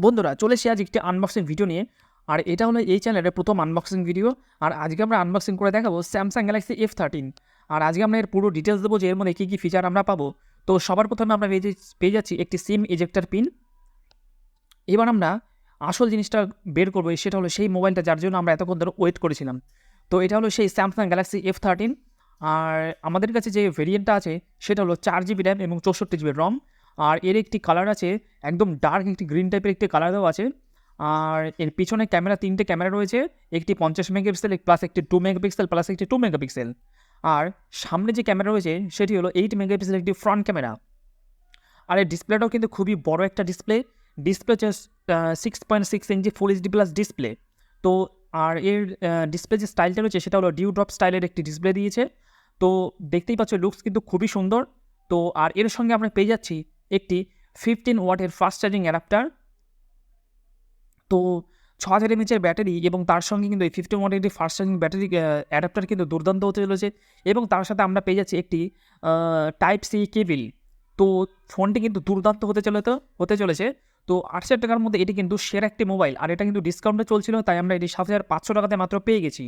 বন্ধুরা চলে এসেছি আজ একটি আনবক্সিং ভিডিও নিয়ে। আর এটা হলো এই চ্যানেলের প্রথম আনবক্সিং ভিডিও। আর আজকে আমরা আনবক্সিং করে দেখাবো স্যামসাং গ্যালাক্সি F13। আর আজকে আমরা এর পুরো ডিটেলস দেবো যে এর মধ্যে কী কী ফিচার আমরা পাবো। তো সবার প্রথমে আমরা পেয়ে যাচ্ছি একটি সিম ইজেক্টার পিন। এবার আমরা আসল জিনিসটা বের করবো, সেটা হলো সেই মোবাইলটা যার জন্য আমরা এতক্ষণ ধরে ওয়েট করেছিলাম। তো এটা হলো সেই স্যামসাং গ্যালাক্সি F13। আর আমাদের কাছে যে ভেরিয়েন্টটা আছে সেটা হলো 4 GB র্যাম এবং 64 GB রম। আর এর একটি কালার আছে, একদম ডার্ক একটি গ্রিন টাইপের একটি কালার দেওয়া আছে। আর এর পিছনে তিনটে ক্যামেরা রয়েছে, একটি 50 মেগাপিক্সেল প্লাস একটি 2 মেগাপিক্সেল প্লাস একটি 2 মেগাপিক্সেল। আর সামনে যে ক্যামেরা রয়েছে সেটি হলো 8 মেগাপিক্সেল একটি ফ্রন্ট ক্যামেরা। আর এই ডিসপ্লেটাও কিন্তু খুবই বড় একটা ডিসপ্লে হচ্ছে 6.6 ইঞ্চি ফুল এইচডি প্লাস ডিসপ্লে। তো আর এর ডিসপ্লে যে স্টাইলটা রয়েছে সেটা হলো ডিউ ড্রপ স্টাইলের একটি ডিসপ্লে দিয়েছে। তো দেখতেই পাচ্ছ লুকস কিন্তু খুবই সুন্দর। তো আর এর সঙ্গে আমরা পেয়ে যাচ্ছি একটি 15 ওয়াটের ফাস্ট চার্জিং অ্যাডাপ্টার। তো 6000 mAh ব্যাটারি এবং তার সঙ্গে কিন্তু এই 15 ওয়াটের একটি ফাস্ট চার্জিং ব্যাটারি অ্যাডাপ্টার কিন্তু দুর্দান্ত হতে চলেছে। এবং তার সাথে আমরা পেয়ে যাচ্ছি একটি টাইপ সি কেবিল। তো ফোনটি কিন্তু দুর্দান্ত হতে চলেছে। তো 8,000 টাকার মধ্যে এটি কিন্তু সেরা একটি মোবাইল। আর এটা কিন্তু ডিসকাউন্টে চলছিল, তাই আমরা এটি 7,500 টাকাতে মাত্র পেয়ে গেছি।